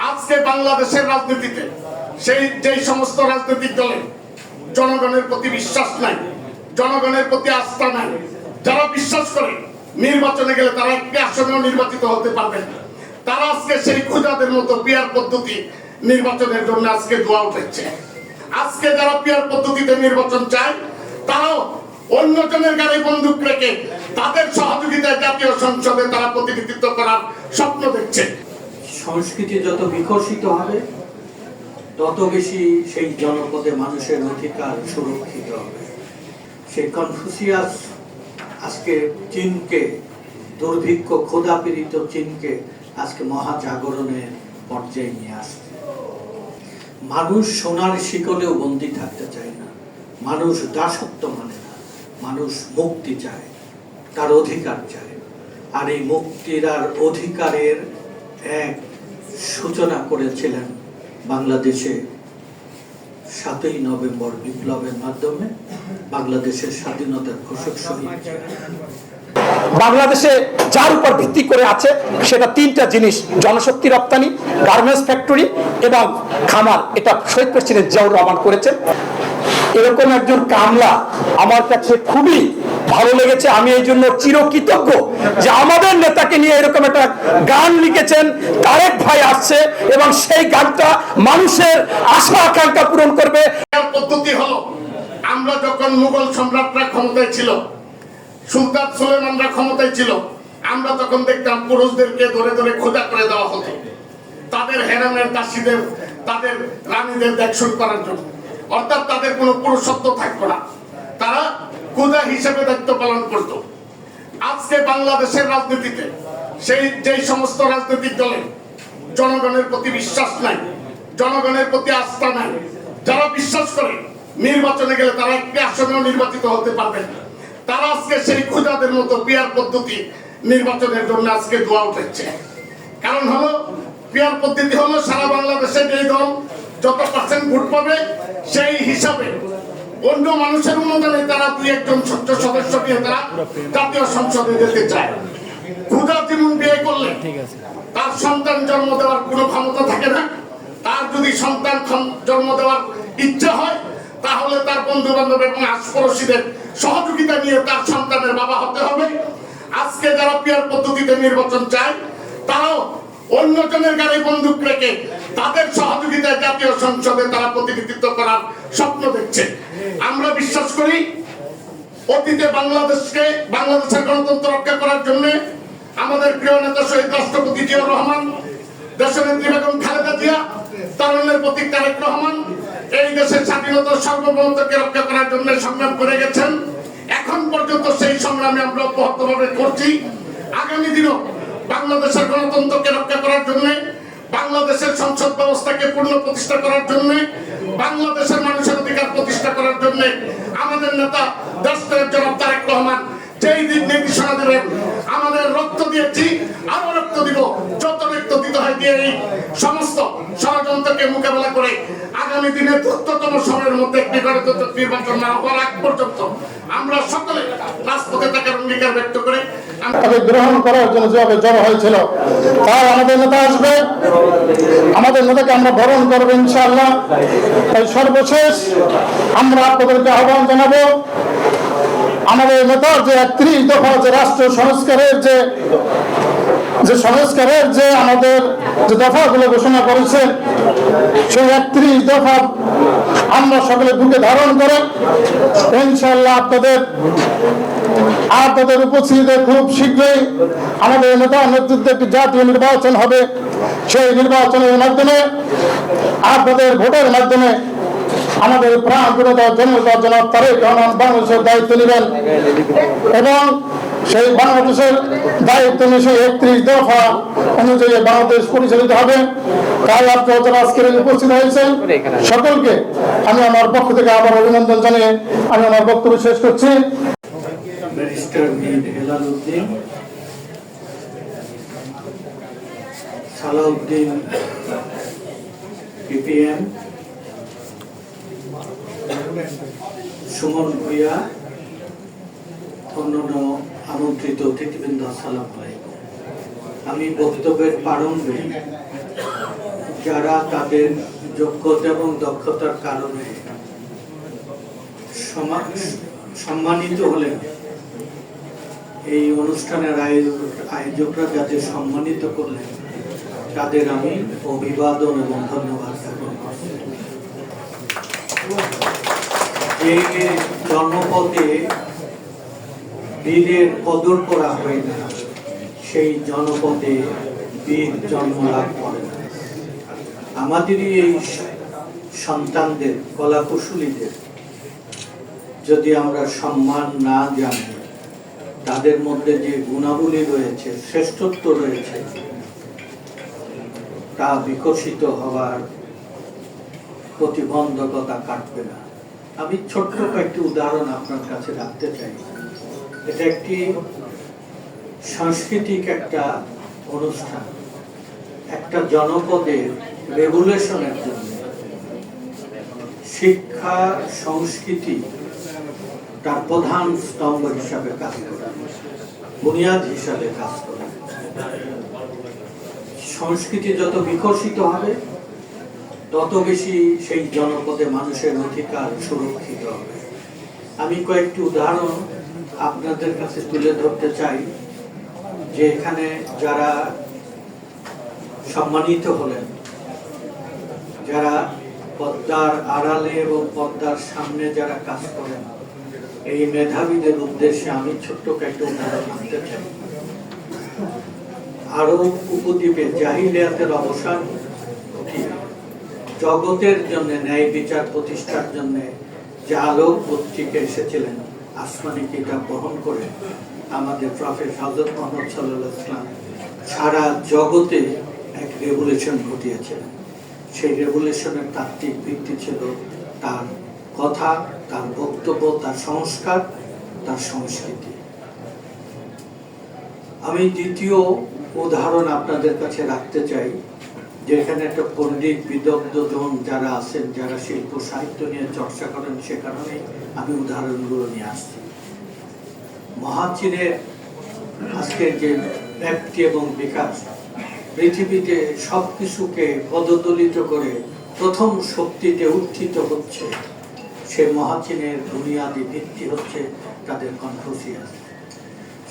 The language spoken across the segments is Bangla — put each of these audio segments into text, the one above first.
আজকে বাংলাদেশের রাজনীতিতে যেই সমস্ত রাজনৈতিক দলের জনগণের প্রতি বিশ্বাস নাই, জনগণের প্রতি আস্থা নাই, যারা বিশ্বাস করে নির্বাচনে গেলে তারা একটি আসনেও নির্বাচিত হতে পারবে না, তারা আজকে সেই খুদাদের মতো পিয়ার পদ্ধতি নির্বাচনের জন্য আজকে দোয়া উঠেছে। আজকে যারা পিয়ার পদ্ধতিতে নির্বাচন চায় তারাও অন্যজনের গাড়ি বন্দুক রেখে তাদের সহযোগিতায় জাতীয় সংসদে তারা প্রতিনিধিত্ব করার স্বপ্ন দেখছে। সংস্কৃতি যত বিকশিত হবে তত বেশি সেই জনপদে মানুষের অধিকার সুরক্ষিত হবে। সেই কনফুসিয়াস আজকে চীনকে, দুর্ভিক্ষ ক্ষুধাপীড়িত চীনকে আজকে মহাজাগরণের পর্যায়ে নিয়ে আসছে। মানুষ সোনার শিকলেও বন্দী থাকতে চায় না, মানুষ দাসত্ব মানে না, মানুষ মুক্তি চায়, তার অধিকার চায়। আর এই মুক্তির আর অধিকারের এক সূচনা করেছিলেন বাংলাদেশে 7ই নভেম্বর বিপ্লবের মাধ্যমে বাংলাদেশের স্বাধীনতার ঘোষক শহীদ। বাংলাদেশে যার উপর ভিত্তি করে আছে সেটা তিনটা জিনিস: জনশক্তি রপ্তানি, গার্মেন্টস ফ্যাক্টরি এবং খামার। এটা শহীদ প্রেসিডেন্ট জিয়াউর রহমান করেছেন। এরকম একজন কামলা আমার কাছে খুবই ভালো লেগেছে। আমি এই জন্য চিরকৃতজ্ঞ যে আমাদের নেতাকে নিয়ে এরকম একটা গান লিখেছেন। তারেক ভাই আসছে এবং সেই গানটা মানুষের আশা আকাঙ্ক্ষা পূরণ করবে। পদ্ধতি হলো, আমরা যখন মুঘল সম্রাটরা ক্ষমতায় ছিল, সুলতান সুলেমানরা ক্ষমতায় ছিল, আমরা তখন দেখতাম পুরুষদেরকে ধরে ধরে খোঁজা করে দেওয়া হতো তাদের হেরামের দাসীদের, তাদের রানীদের দেখশন করার জন্য। অর্থাৎ তাদের কোনো পুরুষত্ব থাকতো না, তারা খোঁজা হিসেবে দায়িত্ব পালন করত। আজকে বাংলাদেশের রাজনীতিতে যেই সমস্ত রাজনৈতিক দলের জনগণের প্রতি বিশ্বাস নাই, জনগণের প্রতি আস্থা নাই, যারা বিশ্বাস করে নির্বাচনে গেলে তারা একটি আসনেও নির্বাচিত হতে পারবে না, তারা আজকে সেই খুদাদের মতো পিয়ার পদ্ধতি নির্বাচনের জন্য আজকে দোয়া উঠেছে। কারণ হলো, পিয়ার পদ্ধতি হলো সারা বাংলাদেশে যেই দল যত পার্সেন্ট ভোট পাবে সেই হিসাবে অন্য মানুষের অনুদানে তারা 2-1 সদস্য দিয়ে তারা জাতীয় সংসদে যেতে চায়। খুদা যেমন বিয়ে করলে তার সন্তান জন্ম দেওয়ার কোনো ক্ষমতা থাকে না, তার যদি সন্তান জন্ম দেওয়ার ইচ্ছা হয় তাহলে তার বন্ধু বান্ধব এবং আশপাশীদের সহযোগিতা নিয়ে তার সন্তানের বাবা হতে হবে। আজকে যারা পিয়ার পদ্ধতিতে নির্বাচন চায় তারাও অন্যজনের গাড়ি বন্দুক রেখে তাদের সহযোগিতায় জাতীয় সংসদে তারা প্রতিনিধিত্ব করার স্বপ্ন দেখছে। আমরা বিশ্বাস করি অতীতে বাংলাদেশের গণতন্ত্র রক্ষা করার জন্য আমাদের প্রিয় নেতা শহীদ রাষ্ট্রপতি জিয়াউর রহমান, দেশনেত্রী বেগম খালেদা জিয়া, তারুণ্যের প্রতীক তারেক রহমান এই দেশের স্বাধীনতার সার্বভৌমত্বকে রক্ষা করার জন্য সংগ্রাম করে গেছেন। এখন পর্যন্ত সেই সংগ্রামে আমরা অব্যাহতভাবে করছি। আগামী দিনও বাংলাদেশের গণতন্ত্রকে রক্ষা করার জন্য, বাংলাদেশের সংসদ ব্যবস্থাকে পূর্ণ প্রতিষ্ঠা করার জন্য, বাংলাদেশের মানুষের অধিকার প্রতিষ্ঠা করার জন্য আমাদের নেতা দেশনায়ক জনাব তারেক রহমান যেই দিক নির্দেশনা দেবেন, আমাদের রক্ত দিয়েছি, আরো রক্ত দিব, যত রক্ত দিতে হয় দিয়ে এই সমস্ত ষড়যন্ত্রকে মোকাবেলা করে আগামী দিনে দ্রুততম সময়ের মধ্যে একটি গণতন্ত্র নির্বাচন না হওয়ার আগ পর্যন্ত আমরা সকলে রাজপথে থাকার অঙ্গীকার ব্যক্ত করে তবে গ্রহণ করার জন্য যেভাবে জড়ো হয়েছিল, তাই আমাদের নেতা আসবে, আমাদের নেতাকে আমরা বরণ করবো ইনশাআল্লাহ। তাই সর্বশেষ আমরা আপনাদেরকে আহ্বান জানাবো, আমাদের নেতার যে 31 দফা যে রাষ্ট্র সংস্কারের যে আমাদের যে দফাগুলো ঘোষণা করেছে, সেই 31 দফা আমরা সকলে বুকে ধারণ করে ইনশাআল্লাহ আপনাদের উপস্থিতিতে খুব শীঘ্রই আমাদের নেতার নেতৃত্বে একটি জাতীয় নির্বাচন হবে। সেই নির্বাচনের মাধ্যমে আপনাদের ভোটের মাধ্যমে আমাদের প্রাণ জনতা জনাব তারেক রহমান বাংলাদেশের দায়িত্ব নেবেন এবং সেই বাংলাদেশের দায়িত্ব নিয়ে সেই 31 দফা অনুযায়ী বাংলাদেশ পরিচালিত হবে। তাই আপনারা যারা আজকের উপস্থিত হয়েছেন সকলকে আমি আমার পক্ষ থেকে আবার অভিনন্দন জানিয়ে আমি আমার বক্তব্য শেষ করছি। ব্যারিস্টার মীর হেলাল উদ্দিন, সালাউদ্দিন পিপিএম, সুমন ভূঁইয়া, অন্যান্য আমন্ত্রিত অতিথিবৃন্দ, আসসালামু আলাইকুম। আমি বক্তব্যের প্রারম্ভে যারা তাদের যোগ্যতা এবং দক্ষতার কারণে সম্মানিত হলেন, এই অনুষ্ঠানের আয়োজকরা যাদের সম্মানিত করলেন তাদের আমি অভিবাদন এবং ধন্যবাদ জ্ঞাপন করছি। এই জনপদে বীরের কদর করা হয় না, সেই জনপদে বীর জন্ম লাভ করে না। আমাদেরই এই সন্তানদের, কলাকুশলীদের যদি আমরা সম্মান না জানি, তাদের মধ্যে যে গুণাবলী রয়েছে, শ্রেষ্ঠত্ব রয়েছে, তা বিকশিত হওয়ার প্রতিবন্ধকতা কাটবে না। আমি ছোট্ট কয়েকটি উদাহরণ আপনার কাছে রাখতে চাই। এটা একটি সাংস্কৃতিক একটা অনুষ্ঠান, একটা জনপদের রেগুলেশনের জন্য শিক্ষা সংস্কৃতি তার প্রধান স্তম্ভ হিসাবে কাজ করে, বুনিয়াদ হিসাবে কাজ করে। সংস্কৃতি যত বিকশিত হবে তত বেশি সেই জনপদে মানুষের অধিকার সুরক্ষিত হবে। আমি কয়েকটি উদাহরণ আপনাদের কাছে তুলে ধরতে চাই, যে এখানে যারা সম্মানিত হলেন, যারা পর্দার আড়ালে এবং পর্দার সামনে যারা কাজ করেন, এই মেধাবীদের উদ্দেশ্যে আমি ছোট্ট কয়েকটি উদাহরণ আনতে চাই। আরব উপদ্বীপে জাহিলিয়াতের অবসান ঘটিয়ে জগতের জন্য ন্যায় বিচার প্রতিষ্ঠার জন্য যে আলোক পত্রিকা এসেছিলেন আসমানি কিতাব বহন করে, আমাদের প্রফেট হযরত মুহাম্মদ সাল্লাল্লাহু আলাইহি ওয়াসাল্লাম সারা জগতে এক রেভলিউশন ঘটিয়েছিলেন। সেই রেভলিউশনের তাত্ত্বিক ভিত্তি ছিল তার কথা, তার বক্তব্য, তার সংস্কার, তার সংস্কৃতি। আমি দ্বিতীয় উদাহরণ আপনাদের কাছে রাখতে চাই, যেখানে একটা পণ্ডিত বিদগ্ধ জন যারা আছেন, যারা শিল্প সাহিত্য নিয়ে চর্চা করেন, সে কারণে আমি উদাহরণগুলো নিয়ে আসছি। মহাচীনের আজকের যে ব্যক্তি এবং বিকাশ, পৃথিবীতে সবকিছুকে পদদলিত করে প্রথম শক্তিতে উত্থিত হচ্ছে, সে মহাচীনের বুনিয়াদি ভিত্তি হচ্ছে তাদের কনফুসিয়াস।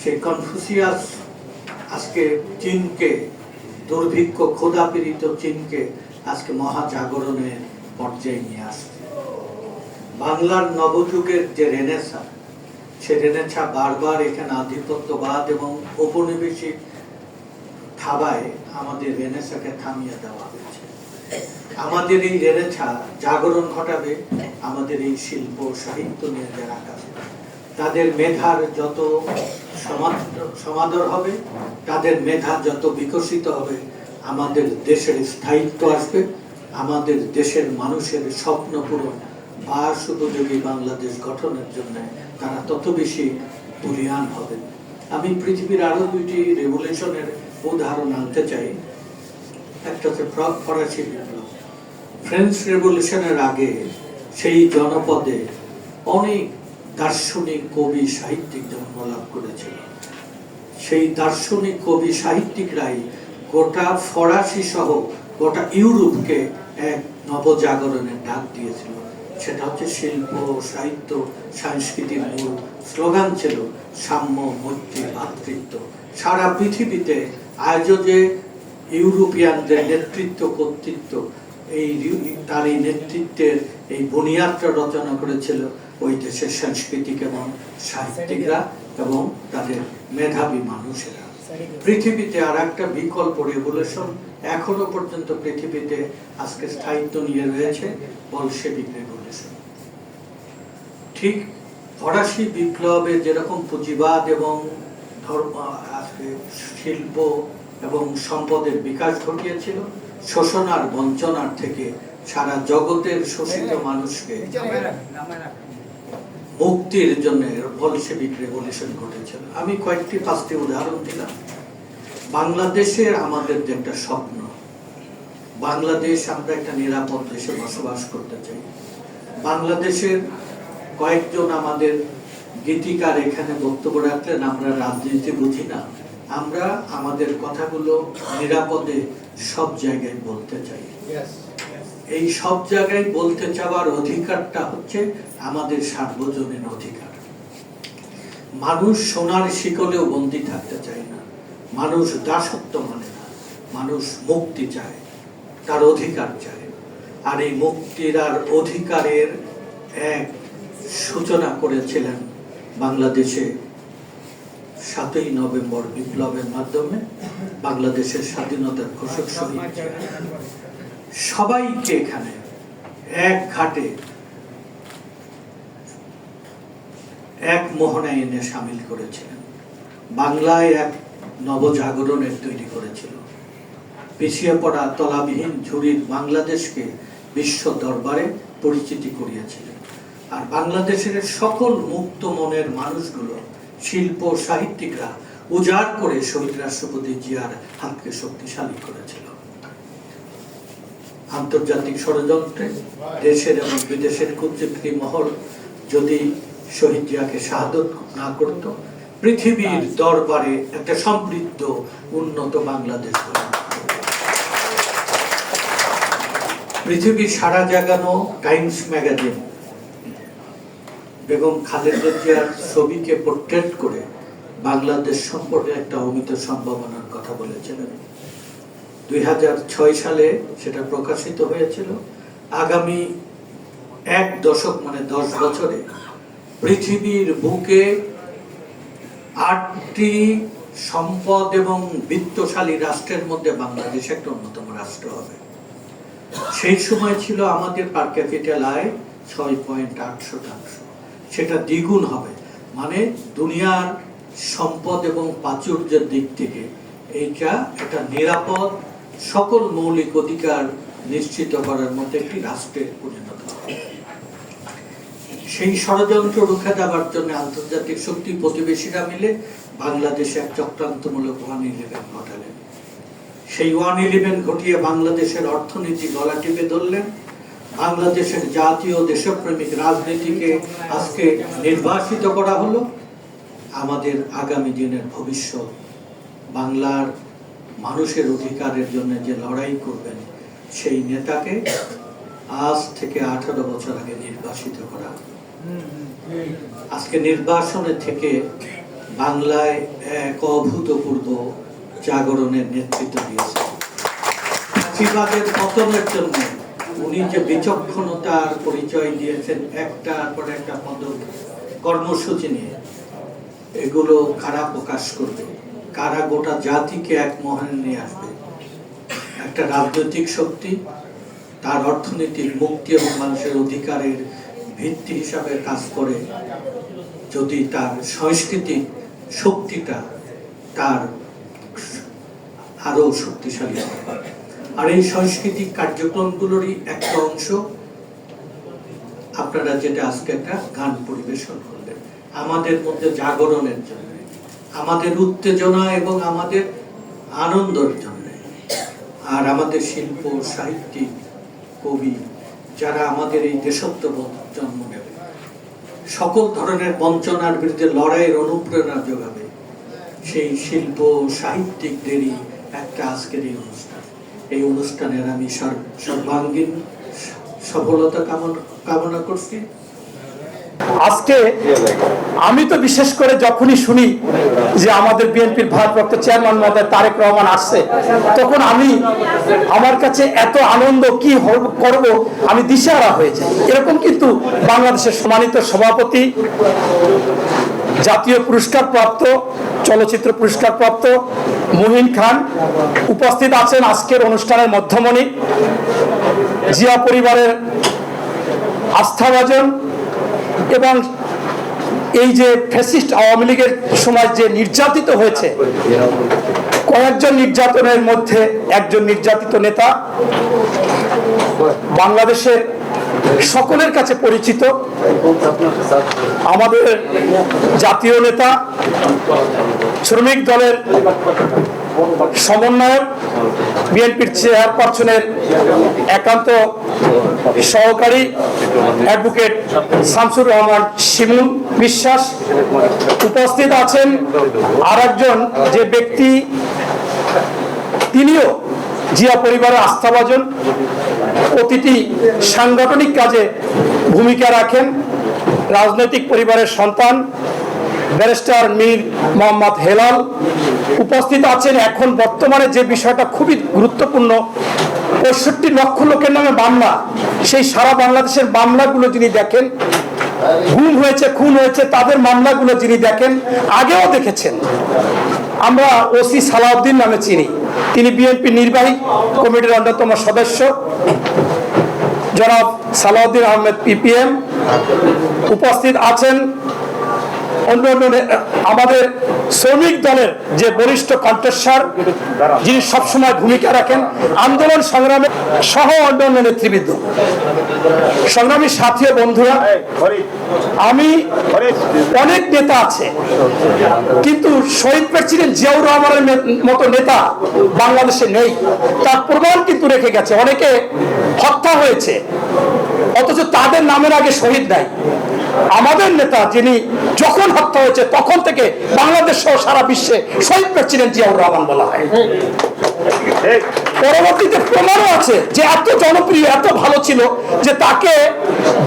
সেই কনফুসিয়াস আজকে চীনকে, দুর্ভিক্ষ ক্ষুধাপীড়িত চীনকে আজকে মহাজাগরণের পর্যায়ে নিয়ে আসছে। বাংলার নবযুগের যে রেনেসা, সে রেনেসা বারবার এখানে আধিপত্যবাদ এবং ঔপনিবেশিক থাবায় আমাদের রেনেসাকে থামিয়ে দেওয়া হয়েছে। আমাদের এই রেনেসা জাগরণ ঘটাবে আমাদের এই শিল্প সাহিত্য নিয়ে যারা কাজ করে। তাদের মেধার যত সমাদর হবে, তাদের মেধা যত বিকশিত হবে, আমাদের দেশের স্থায়িত্ব আসবে, আমাদের দেশের মানুষের স্বপ্ন পূরণ, বাস উপযোগী বাংলাদেশ গঠনের জন্য তারা তত বেশি বলীয়ান হবেন। আমি পৃথিবীর আরো দুইটি রেভলিউশনের উদাহরণ আনতে চাই। একটা হচ্ছে ফরাসি বিপ্লব। ফ্রেঞ্চ রেভলিউশনের আগে সেই জনপদে অনেক দার্শনিক, কবি, সাহিত্যিক জন্ম লাভ করেছিল। সেই দার্শনিক, কবি, সাহিত্যিকরাই গোটা ফরাসি সহ গোটা ইউরোপকে এক নবজাগরণের ডাক দিয়েছিল। সেটা হচ্ছে শিল্প, সাহিত্য, সংস্কৃতির মূল স্লোগান ছিল সাম্য, মৈত্রী, ভ্রাতৃত্ব। সারা পৃথিবীতে আজও যে ইউরোপিয়ানদের নেতৃত্ব, কর্তৃত্ব, তার এই নেতৃত্বের এই বুনিয়াদটা রচনা করেছিল ওই দেশের সাংস্কৃতিক এবং সাহিত্যিকরা এবং তাদের মেধাবী মানুষেরা। পৃথিবীতে আর একটা বিকল্প রেভলিউশন এখনো পর্যন্ত পৃথিবীতে আজকে স্থায়িত্ব নিয়ে রয়েছে, বলশেভিক রেভলিউশন। ঠিক ফরাসি বিপ্লবে যেরকম পুঁজিবাদ এবং ধর্ম, আজকে শিল্প এবং সম্পদের বিকাশ ঘটিয়েছিল, শোষণ আর বঞ্চনার থেকে সারা জগতের শোষিত মানুষকে মুক্তির জন্য বলশেভিক রেভলিউশন ঘটেছিল। আমি কয়েকটি 5টি উদাহরণ দিলাম। বাংলাদেশের আমাদের যে একটা স্বপ্ন, বাংলাদেশ আমরা একটা নিরাপদ দেশে বসবাস করতে চাই। বাংলাদেশের কয়েকজন আমাদের গীতিকার এখানে বক্তব্য রাখলেন, আমরা রাজনীতি বুঝি না, আমরা আমাদের কথাগুলো নিরাপদে সব জায়গায় বলতে চাই। এই সব জায়গায় বলতে চাওয়ার অধিকারটা হচ্ছে আমাদের সার্বজনীন অধিকার। মানুষ সোনার শিকলেও বন্দী থাকতে চায় না, মানুষ দাসত্ব মানে না, মানুষ মুক্তি চায়, তার অধিকার চায়। আর এই মুক্তির আর অধিকারের এক সূচনা করেছিলেন বাংলাদেশে 7ই নভেম্বর বিপ্লবের মাধ্যমে বাংলাদেশের স্বাধীনতার ঘোষক শহীদ জিয়া। সবাইকে এখানে এক ঘাটে এক মোহনায় এনে সামিল করেছিলেন। বাংলায় এক নবজাগরণের তৈরি করেছিল। পিছিয়ে পড়া তলাবিহীন ঝুড়ির বাংলাদেশকে বিশ্ব দরবারে পরিচিতি করিয়েছিলেন। আর বাংলাদেশের সকল মুক্ত মনের মানুষগুলো, শিল্প সাহিত্যিকরা উজাড় করে শহীদ রাষ্ট্রপতি জিয়ার হাতকে শক্তিশালী করেছিল। আন্তর্জাতিক ষড়যন্ত্রে দেশের এবং বিদেশের কূটনীতি মহল যদি শহীদ জিয়াকে শাহাদত না করত, পৃথিবীর দরবারে একটা সমৃদ্ধ উন্নত বাংলাদেশ গড়ে। পৃথিবীর সারা জাগানো টাইমস ম্যাগাজিন বেগম খালেদা জিয়ার ছবিকে পোর্ট্রেট করে বাংলাদেশ সম্পর্কে একটা অমিত সম্ভাবনার কথা বলেছিলেন। 2006 সালে সেটা প্রকাশিত হয়েছিল। আগামী এক দশক মানে 10 বছরে পৃথিবীর বুকে 8টি সম্পদ এবং বিত্তশালী রাষ্ট্রের মধ্যে বাংলাদেশ একটা অন্যতম রাষ্ট্র হবে। সেই সময় ছিল আমাদের পার ক্যাপিটাল আয় 6.8%, সেটা দ্বিগুণ হবে। মানে দুনিয়ার সম্পদ এবং প্রাচুর্যের দিক থেকে এইটা একটা নিরাপদ সকল মৌলিক অধিকার নিশ্চিত করার মধ্যে একটি রাষ্ট্রের পরিণত হবে। সেই ষড়যন্ত্র রুখে দেওয়ার জন্য আন্তর্জাতিক শক্তি প্রতিবেশীরা মিলে বাংলাদেশে এক চক্রান্তমূলক 1-11 ঘটালেন। সেই 1-11 ঘটিয়ে বাংলাদেশের অর্থনীতি গলা টিপে ধরলেন। বাংলাদেশের জাতীয় দেশপ্রেমিক রাজনীতিকে আজকে নির্বাসিত করা হলো। আমাদের আগামী দিনের ভবিষ্যৎ, বাংলার মানুষের অধিকারের জন্য যে লড়াই করবেন সেই নেতাকে আজ থেকে 18 বছর আগে নির্বাসিত করা। আজকে নির্বাসনে থেকে বাংলায় এক অভূতপূর্ব জাগরণের নেতৃত্ব দিয়েছে। ফ্যাসিবাদের পতনের জন্য উনি যে বিচক্ষণতার পরিচয় দিয়েছেন একটার পর একটা পদক কর্মসূচি নিয়ে, এগুলো কারা প্রকাশ করবে, কারা গোটা জাতিকে এক মহানে নিয়ে আসবে? একটা রাজনৈতিক শক্তি তার অর্থনৈতিক মুক্তি এবং মানুষের অধিকারের ভিত্তি হিসাবে কাজ করে যদি তার সাংস্কৃতিক শক্তিটা তার আরো শক্তিশালী হয়। আর এই সাংস্কৃতিক কার্যক্রমগুলোরই একটা অংশ আপনারা যেটা আজকে একটা গান পরিবেশন করলেন আমাদের মধ্যে জাগরণের জন্য, আমাদের উত্তেজনা এবং আমাদের আনন্দের জন্য। আর আমাদের শিল্প সাহিত্যিক কবি যারা আমাদের এই দেশত্ববোধ জন্ম নেবে, সকল ধরনের বঞ্চনার বিরুদ্ধে লড়াইয়ের অনুপ্রেরণা যোগাবে, সেই শিল্প সাহিত্যিকদেরই একটা আজকের এই অনুষ্ঠান। এই অনুষ্ঠানের আমি সর্বাঙ্গীন সফলতা কামনা করছি। আজকে আমি তো বিশেষ করে যখনই শুনি যে আমাদের বিএনপির ভারপ্রাপ্ত চেয়ারম্যান মহোদয় তারেক রহমান আসছে, তখন আমার কাছে এত আনন্দ কি করব আমি দিশেহারা হয়ে যাই। এরকম কিন্তু বাংলাদেশের সম্মানিত সভাপতি, জাতীয় পুরস্কার প্রাপ্ত, চলচ্চিত্র পুরস্কার প্রাপ্ত মুহিন খান উপস্থিত আছেন আজকের অনুষ্ঠানের মধ্যমণি, জিয়া পরিবারের আস্থাভাজন এবং এই যে ফ্যাসিস্ট আওয়ামী লীগের সময় যে নির্যাতিত হয়েছে, কয়েকজন নির্যাতনের মধ্যে একজন নির্যাতিত নেতা, বাংলাদেশের সকলের কাছে পরিচিত আমাদের জাতীয় নেতা, শ্রমিক দলের সমন্বয়ক, বিএনপির চেয়ারপারসনের একান্ত সহকারী অ্যাডভোকেট শামসুর রহমান শিমুল বিশ্বাস। উপস্থিত আছেন আর একজন যে ব্যক্তি, তিনিও জিয়া পরিবারের আস্থাভাজন, প্রতিটি সাংগঠনিক কাজে ভূমিকা রাখেন। রাজনৈতিক পরিবারের সন্তান ব্যারিস্টার মীর মোহাম্মদ হেলাল উপস্থিত আছেন। এখন বর্তমানে যে বিষয়টা খুবই গুরুত্বপূর্ণ, 65 লক্ষ লোকের নামে মামলা, সেই সারা বাংলাদেশের মামলাগুলো যিনি দেখেন, গুম হয়েছে, খুন হয়েছে, তাদের মামলাগুলো যিনি দেখেন, আগেও দেখেছেন। আমরা ওসি সালাউদ্দিন নামে চিনি, তিনি বিএনপি নির্বাহী কমিটির অন্যতম সদস্য। জনাব সালাউদ্দিন আহমেদ পিপিএম উপস্থিত আছেন। অন্য আমাদের শ্রমিক দলের যে বরিষ্ঠ কণ্ঠস্বর, যিনি সবসময় ভূমিকা রাখেন আন্দোলন সংগ্রামে, সহ অন্যান্য নেতৃবৃন্দ, সংগ্রামী সাথী ও বন্ধুরা, আমি অনেক নেতা আছে, কিন্তু শহীদ প্রেসিডেন্ট জিয়াউর রহমানের মতো নেতা বাংলাদেশে নেই। তার প্রমাণ কিন্তু রেখে গেছে। অনেকে হত্যা হয়েছে, অথচ তাদের নামের আগে শহীদ নাই। আমাদের নেতা যিনি যখন হত্যা হয়েছে তখন থেকে বাংলাদেশ সহ সারা বিশ্বে শহীদ প্রেসিডেন্ট জিয়াউর রহমান বলা হয়। পরবর্তীতে প্রমাণও আছে যে এত জনপ্রিয়, এত ভালো ছিল যে তাকে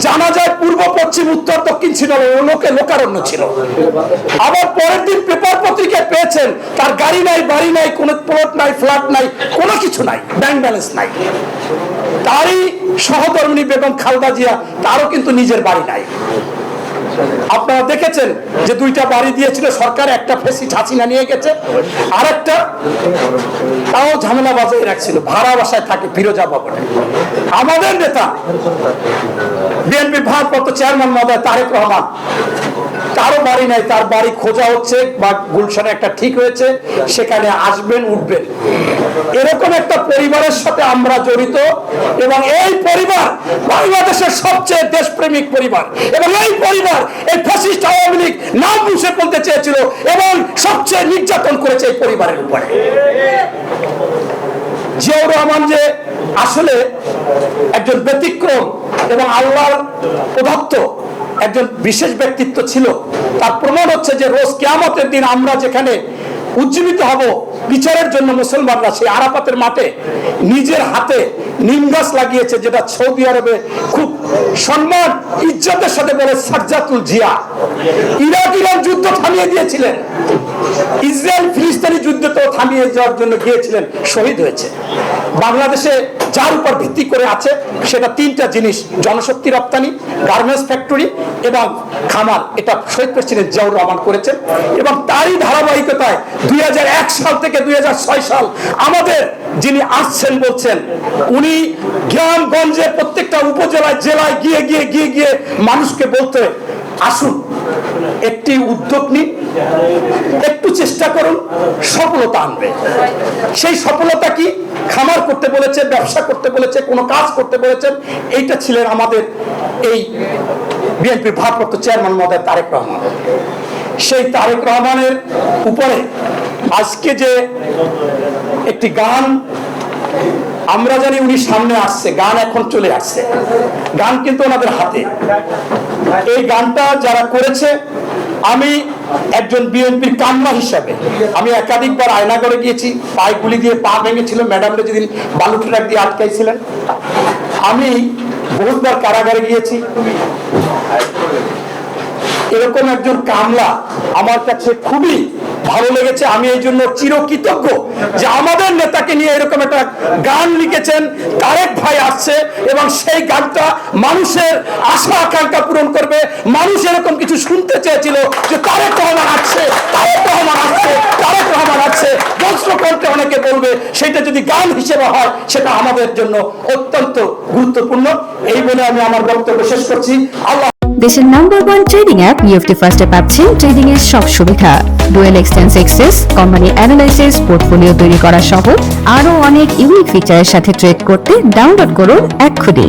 জানা যায় পূর্ব পশ্চিম উত্তর দক্ষিণ ছিল, লোকে লোকারণ্য ছিল। আবার পরের দিন পেপার পত্রিকায় পেয়েছেন তার গাড়ি নাই, বাড়ি নাই, কোনো প্লট নাই, ফ্ল্যাট নাই, কোনো কিছু নাই, ব্যাংক ব্যালেন্স নাই। তারই সহধর্মিণী বেগম খালেদা জিয়া, তারও কিন্তু নিজের বাড়ি নাই। আপনারা দেখেছেন যে 2টা বাড়ি দিয়েছিল সরকার, একটা ফেসিট হাসিনা নিয়ে গেছে, আর একটা তাও ঝামেলা বাজায় রাখছিল, ভাড়া বাসায় থাকে ফিরোজা ভবনে। আমাদের নেতা বিএনপির ভারপ্রাপ্ত চেয়ারম্যান মহোদয় তারেক রহমান, তারও বাড়ি নাই, তার বাড়ি খোঁজা হচ্ছে, বা গুলশানে একটা ঠিক হয়েছে, সেখানে আসবেন, উঠবেন। এরকম একটা পরিবারের সাথে আমরা জড়িত, এবং এই পরিবার বাংলাদেশের সবচেয়ে দেশপ্রেমিক পরিবার, এবং এই পরিবার এই ফ্যাসিস্ট আওয়ামী লীগ নাম মুছে ফেলতে চেয়েছিল এবং সবচেয়ে নির্যাতন করেছে এই পরিবারের উপরে। জিয়াউর রহমান যে আসলে একজন ব্যতিক্রম এবং আল্লাহর প্রদত্ত একজন বিশেষ ব্যক্তিত্ব ছিল, তার প্রমাণ হচ্ছে যে রোজ কিয়ামতের দিন আমরা যেখানে উজ্জীবিত হব বিচারের জন্য, মুসলমানরা সেই আরাফাতের মাঠে নিজের হাতে নিম গাছ লাগিয়েছে, যেটা সৌদি আরবে খুব সম্মান ইজ্জতের সাথে বলে সাজ্জাতুল জিয়া। ইরান যুদ্ধ থামিয়ে দিয়েছিলেন, ইসরায়েল ফিলিস্তিনি যুদ্ধ তো থামিয়ে যাওয়ার জন্য গিয়েছিলেন, শহীদ হয়েছে। বাংলাদেশে যার উপর ভিত্তি করে আছে সেটা 3টা জিনিস: জনশক্তি রপ্তানি, গার্মেন্টস ফ্যাক্টরি এবং খামার। এটা শহীদ প্রেসিডেন্ট জিয়াউর রহমান করেছেন, এবং তারই ধারাবাহিকতায় 2001 সাল থেকে 2006 সাল আমাদের যিনি আসছেন বলছেন, উনি গ্রামগঞ্জে প্রত্যেকটা উপজেলায়, জেলায় গিয়ে গিয়ে গিয়ে গিয়ে মানুষকে বলতে, আসুন একটি উদ্যোগ নিন, একটু চেষ্টা করুন, সফলতা আনবে। সেই সফলতা কি? খামার করতে বলেছে, ব্যবসা করতে বলেছে, কোনো কাজ করতে বলেছেন। এইটা ছিলেন আমাদের এই বিএনপির ভারপ্রাপ্ত চেয়ারম্যান মহোদয় তারেক রহমান। সেই তারেক রহমানের উপরে আজকে যে একটি গান আমরা জানি উনি সামনে আসছে, গান এখন চলে আসছে, গান কিন্তু ওনাদের হাতে। এই গানটা যারা করেছে, আমি একজন বিএনপির কান্না হিসাবে আমি একাধিকবার আয়নাগরে গিয়েছি, পায়ে গুলি দিয়ে পা ভেঙেছিল, ম্যাডামরা যেদিন বালু ট্রাক দিয়ে আটকাইছিলেন। আমি বহুতবার কারাগারে গিয়েছি। এরকম একজন কামলা আমার কাছে খুবই ভালো লেগেছে। আমি এই জন্য চিরকৃতজ্ঞ যে আমাদের নেতাকে নিয়ে এরকম একটা গান লিখেছেন। তারেক ভাই আসছে এবং সেই গানটা মানুষের আশা আকাঙ্ক্ষা পূরণ করবে। মানুষ এরকম কিছু শুনতে চেয়েছিল যে তারেক রহমান আসছে, তারেক রহমান আসছে, তারেক রহমান আসছে, বজ্র কণ্ঠে অনেকে বলবে। সেটা যদি গান হিসেবে হয় সেটা আমাদের জন্য অত্যন্ত গুরুত্বপূর্ণ। এই বলে আমি আমার বক্তব্য শেষ করছি। আল্লাহ। দেশের নাম্বার 1 ট্রেডিং অ্যাপ ইউএফটি ফার্স্টে পাচ্ছেন ট্রেডিং এর সব সুবিধা, dual exchange access, company analysis, portfolio তৈরি করা সহ আরো অনেক ইউনিক ফিচারের সাথে ট্রেড করতে ডাউনলোড করুন এক্ষুনি।